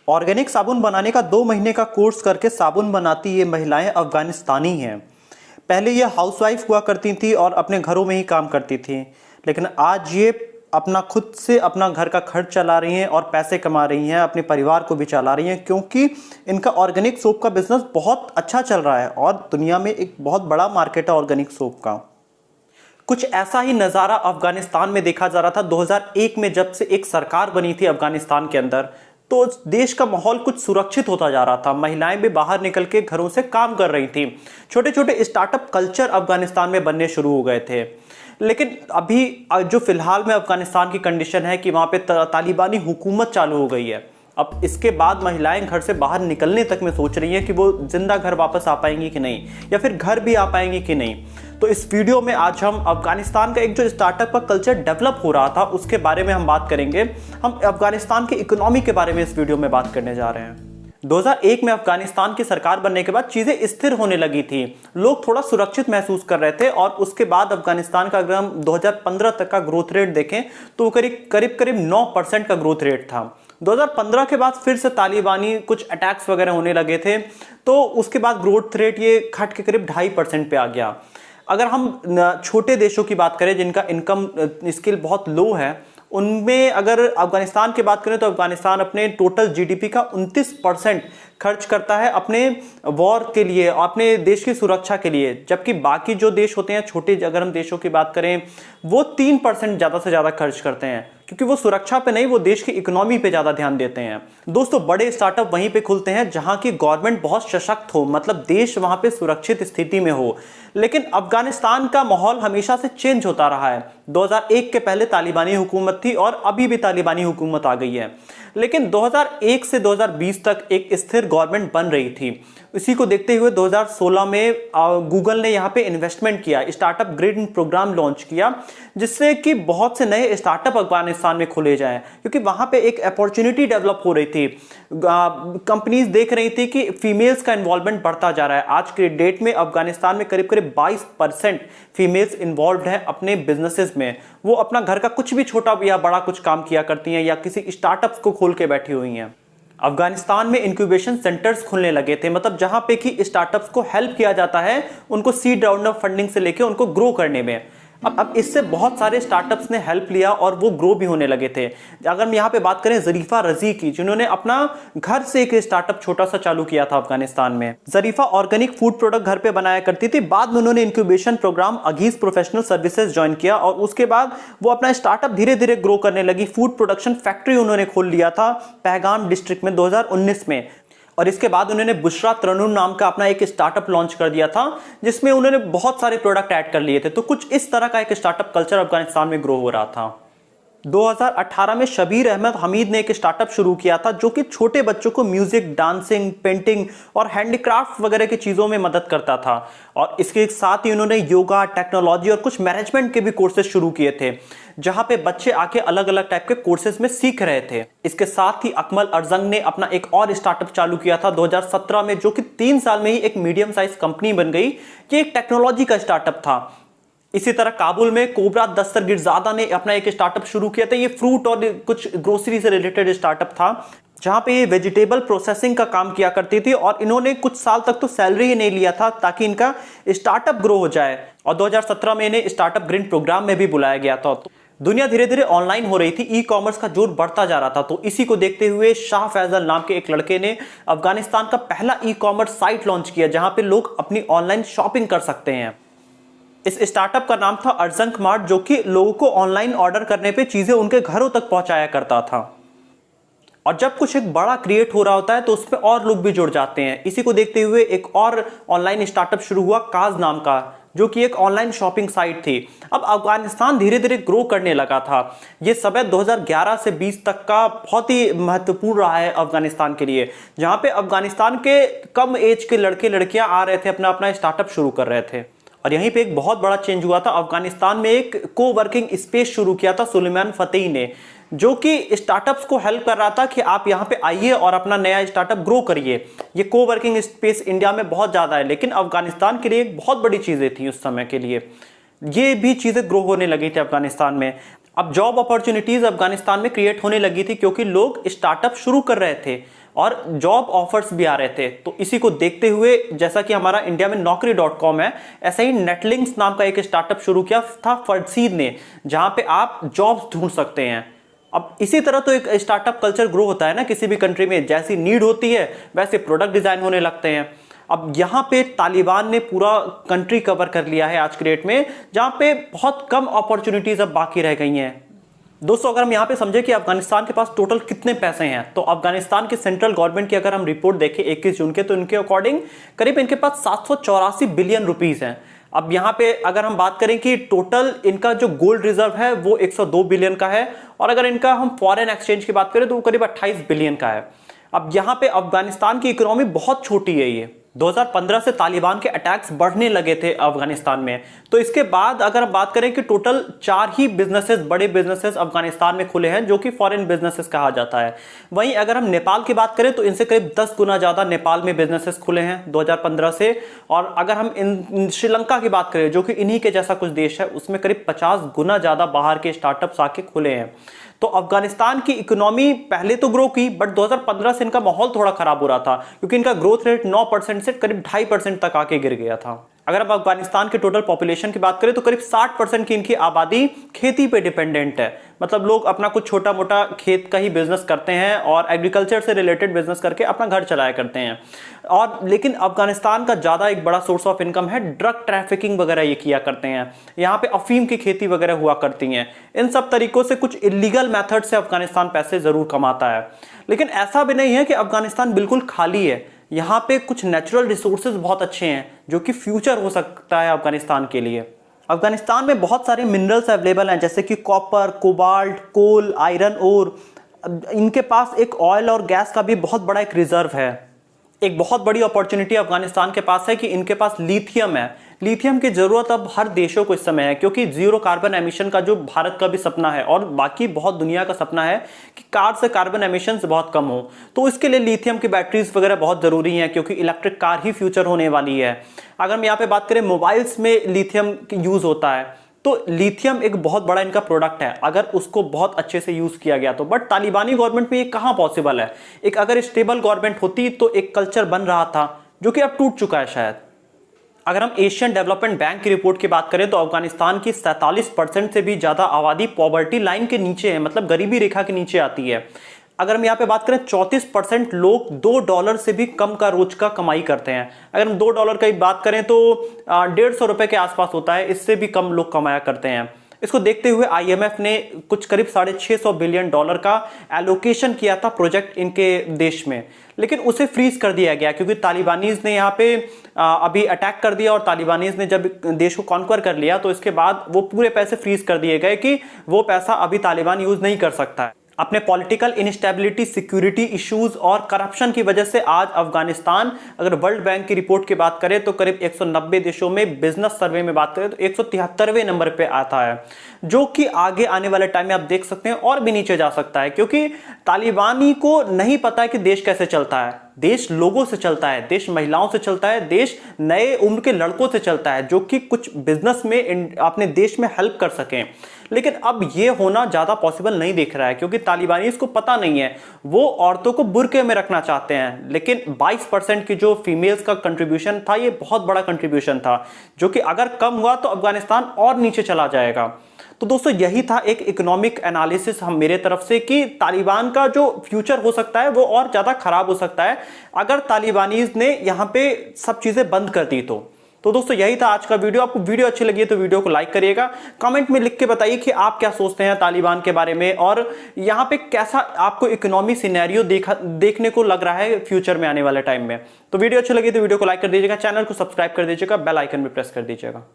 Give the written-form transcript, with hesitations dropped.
Organic साबुन बनाने का 2 महीने का कोर्स करके साबुन बनाती ये महिलाएं अफगानिस्तानी हैं। पहले ये हाउसवाइफ हुआ करती थी और अपने घरों में ही काम करती थी, लेकिन आज ये अपना खुद से अपना घर का खर्च चला रही हैं और पैसे कमा रही हैं, अपने परिवार को भी चला रही हैं, क्योंकि इनका ऑर्गेनिक सोप का बिजनेस बहुत अच्छा चल रहा है और दुनिया में एक बहुत बड़ा मार्केट है ऑर्गेनिक सोप का। कुछ ऐसा ही नज़ारा अफगानिस्तान में देखा जा रहा था 2001 में, जब से एक सरकार बनी थी अफगानिस्तान के अंदर, तो देश का माहौल कुछ सुरक्षित होता जा रहा था। महिलाएं भी बाहर निकल के घरों से काम कर रही थी। छोटे छोटे स्टार्टअप कल्चर अफगानिस्तान में बनने शुरू हो गए थे। लेकिन अभी जो फिलहाल में अफगानिस्तान की कंडीशन है कि वहां पे तालिबानी हुकूमत चालू हो गई है। अब इसके बाद महिलाएं घर से बाहर निकलने तक में सोच रही हैं कि वो जिंदा घर वापस आ पाएंगी कि नहीं, या फिर घर भी आ पाएंगी कि नहीं। तो इस वीडियो में आज हम अफगानिस्तान का एक जो स्टार्टअप का कल्चर डेवलप हो रहा था उसके बारे में हम बात करेंगे। हम अफगानिस्तान की इकोनॉमी के बारे में इस वीडियो में बात करने जा रहे हैं। 2001 में अफगानिस्तान की सरकार बनने के बाद चीजें स्थिर होने लगी थी, लोग थोड़ा सुरक्षित महसूस कर रहे थे, और उसके बाद अफगानिस्तान का अगर हम 2015 तक का ग्रोथ रेट देखें तो करीब 9% का ग्रोथ रेट था। 2015 के बाद फिर से तालिबानी कुछ अटैक्स वगैरह होने लगे थे, तो उसके बाद ग्रोथ रेट ये घट के करीब 2.5% पे आ गया। अगर हम छोटे देशों की बात करें जिनका इनकम स्केल बहुत लो है, उनमें अगर अफगानिस्तान की बात करें तो अफगानिस्तान अपने टोटल जीडीपी का 29% खर्च करता है अपने वॉर के लिए, अपने देश की सुरक्षा के लिए, जबकि बाकी जो देश होते हैं छोटे, अगर हम देशों की बात करें, वो 3% ज़्यादा से ज़्यादा खर्च करते हैं, क्योंकि वो सुरक्षा पे नहीं, वो देश की इकोनॉमी पे ज़्यादा ध्यान देते हैं। दोस्तों, बड़े स्टार्टअप वहीं पे खुलते हैं जहां की गवर्नमेंट बहुत सशक्त हो, मतलब देश वहां पे सुरक्षित स्थिति में हो। लेकिन अफगानिस्तान का माहौल हमेशा से चेंज होता रहा है। 2001 के पहले तालिबानी हुकूमत थी और अभी भी तालिबानी हुकूमत आ गई है, लेकिन 2001 से 2020 तक एक स्थिर गवर्नमेंट बन रही थी। इसी को देखते हुए 2016 में गूगल ने यहाँ पे इन्वेस्टमेंट किया, स्टार्टअप ग्रिड प्रोग्राम लॉन्च किया, जिससे कि बहुत से नए स्टार्टअप अफगानिस्तान में खुले जाएं, क्योंकि वहाँ पे एक अपॉर्चुनिटी डेवलप हो रही थी। कंपनीज देख रही थी कि फीमेल्स का इन्वॉल्वमेंट बढ़ता जा रहा है। आज के डेट में अफगानिस्तान में करीब 22% फीमेल्स इन्वॉल्व हैं अपने बिजनेसेस में। वो अपना घर का कुछ भी छोटा या बड़ा कुछ काम किया करती हैं या किसी स्टार्टअप्स को खोल के बैठी हुई हैं। अफगानिस्तान में इंक्यूबेशन सेंटर्स खुलने लगे थे, मतलब जहां पे कि स्टार्टअप्स को हेल्प किया जाता है, उनको सीड राउंड ऑफ फंडिंग से लेके उनको ग्रो करने में। अब इससे बहुत सारे स्टार्टअप्स ने हेल्प लिया और वो ग्रो भी होने लगे थे। अगर हम यहाँ पे बात करें जरीफा रजी की, जिन्होंने अपना घर से एक स्टार्टअप छोटा सा चालू किया था अफगानिस्तान में। जरीफा ऑर्गेनिक फूड प्रोडक्ट घर पे बनाया करती थी, बाद में उन्होंने इंक्यूबेशन प्रोग्राम अगीज प्रोफेशनल सर्विसेज ज्वाइन किया और उसके बाद वो अपना स्टार्टअप धीरे धीरे ग्रो करने लगी। फूड प्रोडक्शन फैक्ट्री उन्होंने खोल लिया था पहलगाम डिस्ट्रिक्ट में 2019 में, और इसके बाद उन्होंने बुशरा तरणुन नाम का अपना एक स्टार्टअप लॉन्च कर दिया था, जिसमें उन्होंने बहुत सारे प्रोडक्ट ऐड कर लिए थे। तो कुछ इस तरह का एक स्टार्टअप कल्चर अफगानिस्तान में ग्रो हो रहा था। 2018 में शबीर अहमद हमीद ने एक स्टार्टअप शुरू किया था जो कि छोटे बच्चों को म्यूजिक, डांसिंग, पेंटिंग और हैंडीक्राफ्ट वगैरह की चीज़ों में मदद करता था। और इसके साथ ही उन्होंने योगा, टेक्नोलॉजी और कुछ मैनेजमेंट के भी कोर्सेज शुरू किए थे, जहां पे बच्चे आके अलग अलग टाइप के कोर्सेज में सीख रहे थे। इसके साथ ही अकमल अर्जंग ने अपना एक और स्टार्टअप चालू किया था 2017 में, जो कि 3 साल में ही एक मीडियम साइज कंपनी बन गई। ये एक टेक्नोलॉजी का स्टार्टअप था। इसी तरह काबुल में कोबरा दस्तरगिरजादा ने अपना एक स्टार्टअप शुरू किया था। ये फ्रूट और कुछ ग्रोसरी से रिलेटेड स्टार्टअप था, जहां पे ये वेजिटेबल प्रोसेसिंग का काम किया करती थी, और इन्होंने कुछ साल तक तो सैलरी ही नहीं लिया था ताकि इनका स्टार्टअप ग्रो हो जाए। और 2017 में इन्हें स्टार्टअप ग्रिड प्रोग्राम में भी बुलाया गया था। तो दुनिया धीरे धीरे ऑनलाइन हो रही थी, ई कॉमर्स का जोर बढ़ता जा रहा था। तो इसी को देखते हुए शाह फैजल नाम के एक लड़के ने अफगानिस्तान का पहला ई कॉमर्स साइट लॉन्च किया, जहां पे लोग अपनी ऑनलाइन शॉपिंग कर सकते हैं। इस स्टार्टअप का नाम था अर्जंक मार्ट, जो कि लोगों को ऑनलाइन ऑर्डर करने पे चीजें उनके घरों तक पहुंचाया करता था। और जब कुछ एक बड़ा क्रिएट हो रहा होता है तो उसमें और लोग भी जुड़ जाते हैं। इसी को देखते हुए एक और ऑनलाइन स्टार्टअप शुरू हुआ काज नाम का, जो कि एक ऑनलाइन शॉपिंग साइट थी। अब अफगानिस्तान धीरे धीरे ग्रो करने लगा था। ये समय 2011 से 20 तक का बहुत ही महत्वपूर्ण रहा है अफगानिस्तान के लिए, जहां पे अफगानिस्तान के कम एज के लड़के लड़कियां आ रहे थे, अपना अपना स्टार्टअप शुरू कर रहे थे। और यहीं पे एक बहुत बड़ा चेंज हुआ था। अफगानिस्तान में एक को वर्किंग स्पेस शुरू किया था सुलेमान फतेही ने, जो कि स्टार्टअप्स को हेल्प कर रहा था कि आप यहाँ पे आइए और अपना नया स्टार्टअप ग्रो करिए। ये को वर्किंग स्पेस इंडिया में बहुत ज़्यादा है, लेकिन अफगानिस्तान के लिए एक बहुत बड़ी चीज़ें थी उस समय के लिए। ये भी चीज़ें ग्रो होने लगी थी अफगानिस्तान में। अब जॉब अपॉर्चुनिटीज़ अफगानिस्तान में क्रिएट होने लगी थी, क्योंकि लोग स्टार्टअप शुरू कर रहे थे। और जॉब ऑफर्स भी आ रहे थे। तो इसी को देखते हुए जैसा कि हमारा इंडिया में Naukri.com है, ऐसा ही नेटलिंक्स नाम का एक स्टार्टअप शुरू किया था फरसीद ने, जहां पे आप जॉब्स ढूंढ सकते हैं। अब इसी तरह तो एक स्टार्टअप कल्चर ग्रो होता है ना किसी भी कंट्री में, जैसी नीड होती है वैसे प्रोडक्ट डिजाइन होने लगते हैं। अब यहां पे तालिबान ने पूरा कंट्री कवर कर लिया है आज के डेट में, जहां पे बहुत कम अपॉर्चुनिटीज अब बाकी रह गई हैं। दोस्तों अगर हम यहाँ पे समझे कि अफगानिस्तान के पास टोटल कितने पैसे हैं, तो अफगानिस्तान के सेंट्रल गवर्नमेंट की अगर हम रिपोर्ट देखें 21 जून के, तो इनके अकॉर्डिंग करीब इनके पास 784 बिलियन रुपीस हैं। अब यहाँ पे अगर हम बात करें कि टोटल इनका जो गोल्ड रिजर्व है वो 102 बिलियन का है, और अगर इनका हम फॉरेन एक्सचेंज की बात करें तो वो करीब 28 बिलियन का है। अब यहाँ पे अफगानिस्तान की इकोनॉमी बहुत छोटी है। ये 2015 से तालिबान के अटैक्स बढ़ने लगे थे अफगानिस्तान में, तो इसके बाद अगर हम बात करें कि टोटल 4 ही बिजनेसेस, बड़े बिजनेसेस अफगानिस्तान में खुले हैं, जो कि फॉरेन बिजनेसेस कहा जाता है। वहीं अगर हम नेपाल की बात करें तो इनसे करीब 10 गुना ज्यादा नेपाल में बिजनेसेस खुले हैं 2015 से। और अगर हम श्रीलंका की बात करें, जो कि इन्हीं के जैसा कुछ देश है, उसमें करीब 50 गुना ज्यादा बाहर के स्टार्टअप्स आके खुले हैं। तो अफगानिस्तान की इकोनॉमी पहले तो ग्रो की, बट 2015 से इनका माहौल थोड़ा खराब हो रहा था, क्योंकि इनका ग्रोथ रेट 9% से करीब 2.5% तक आके गिर गया था। अगर अब अफगानिस्तान के टोटल पॉपुलेशन की बात करें तो करीब 60% की इनकी आबादी खेती पे डिपेंडेंट है। मतलब लोग अपना कुछ छोटा मोटा खेत का ही बिजनेस करते हैं और एग्रीकल्चर से रिलेटेड बिजनेस करके अपना घर चलाया करते हैं। और लेकिन अफगानिस्तान का ज्यादा एक बड़ा सोर्स ऑफ इनकम है ड्रग ट्रैफिकिंग वगैरह ये किया करते हैं। यहाँ पे अफीम की खेती वगैरह हुआ करती हैं। इन सब तरीकों से कुछ इलीगल मेथड से अफगानिस्तान पैसे जरूर कमाता है। लेकिन ऐसा भी नहीं है कि अफगानिस्तान बिल्कुल खाली है। यहाँ पे कुछ नेचुरल रिसोर्सेज बहुत अच्छे हैं, जो कि फ्यूचर हो सकता है अफगानिस्तान के लिए। अफगानिस्तान में बहुत सारे मिनरल्स अवेलेबल हैं, जैसे कि कॉपर, कोबाल्ट, कोल, आयरन ओर। इनके पास एक ऑयल और गैस का भी बहुत बड़ा एक रिजर्व है। एक बहुत बड़ी अपॉर्चुनिटी अफगानिस्तान के पास है कि इनके पास लिथियम है। लिथियम की जरूरत अब हर देशों को इस समय है, क्योंकि जीरो कार्बन एमिशन का जो भारत का भी सपना है और बाकी बहुत दुनिया का सपना है कि कार से कार्बन एमिशन बहुत कम हो, तो इसके लिए लिथियम की बैटरीज वगैरह बहुत जरूरी है, क्योंकि इलेक्ट्रिक कार ही फ्यूचर होने वाली है। अगर हम यहाँ पे बात करें, मोबाइल्स में लिथियम यूज होता है, तो लिथियम एक बहुत बड़ा इनका प्रोडक्ट है अगर उसको बहुत अच्छे से यूज किया गया तो। बट तालिबानी गवर्नमेंट में ये कहां पॉसिबल है। एक अगर स्टेबल गवर्नमेंट होती तो एक कल्चर बन रहा था, जो कि अब टूट चुका है शायद। अगर हम एशियन डेवलपमेंट बैंक की रिपोर्ट की बात करें तो अफगानिस्तान की 47% से भी ज्यादा आबादी पॉवर्टी लाइन के नीचे है, मतलब गरीबी रेखा के नीचे आती है। अगर हम यहाँ पे बात करें, 34% लोग $2 से भी कम का रोज का कमाई करते हैं। अगर हम $2 की बात करें तो 150 रुपए के आसपास होता है, इससे भी कम लोग कमाया करते हैं। इसको देखते हुए IMF ने कुछ करीब $650 बिलियन का एलोकेशन किया था प्रोजेक्ट इनके देश में, लेकिन उसे फ्रीज कर दिया गया, क्योंकि तालिबानीज ने यहाँ पे अभी अटैक कर दिया, और तालिबानीज ने जब देश को कॉन्कर कर लिया तो इसके बाद वो पूरे पैसे फ्रीज कर दिए गए कि वो पैसा अभी तालिबान यूज नहीं कर सकता है। अपने पॉलिटिकल इनस्टेबिलिटी, सिक्योरिटी इश्यूज और करप्शन की वजह से आज अफगानिस्तान, अगर वर्ल्ड बैंक की रिपोर्ट की बात करें तो करीब 190 देशों में बिजनेस सर्वे में बात करें तो 173वें नंबर पे आता है, जो कि आगे आने वाले टाइम में आप देख सकते हैं और भी नीचे जा सकता है, क्योंकि तालिबानी को नहीं पता है कि देश कैसे चलता है। देश लोगों से चलता है, देश महिलाओं से चलता है, देश नए उम्र के लड़कों से चलता है, जो कि कुछ बिजनेस में अपने देश में हेल्प कर सकें। लेकिन अब ये होना ज्यादा पॉसिबल नहीं दिख रहा है, क्योंकि तालिबानी इसको पता नहीं है। वो औरतों को बुर्के में रखना चाहते हैं, लेकिन 22% की जो फीमेल्स का कंट्रीब्यूशन था, ये बहुत बड़ा कंट्रीब्यूशन था, जो कि अगर कम हुआ तो अफगानिस्तान और नीचे चला जाएगा। तो दोस्तों यही था एक इकोनॉमिक एनालिसिस हम मेरे तरफ से, कि तालिबान का जो फ्यूचर हो सकता है वो और ज्यादा खराब हो सकता है अगर तालिबानीज ने यहाँ पे सब चीजें बंद कर दी तो दोस्तों यही था आज का वीडियो। आपको वीडियो अच्छी लगी है तो वीडियो को लाइक करिएगा, कमेंट में लिख के बताइए कि आप क्या सोचते हैं तालिबान के बारे में, और यहाँ पे कैसा आपको इकोनॉमी सिनेरियो देखने को लग रहा है फ्यूचर में आने वाले टाइम में। तो वीडियो अच्छी लगी तो वीडियो को लाइक कर दीजिएगा, चैनल को सब्सक्राइब कर दीजिएगा, बेल आइकन भी प्रेस कर दीजिएगा।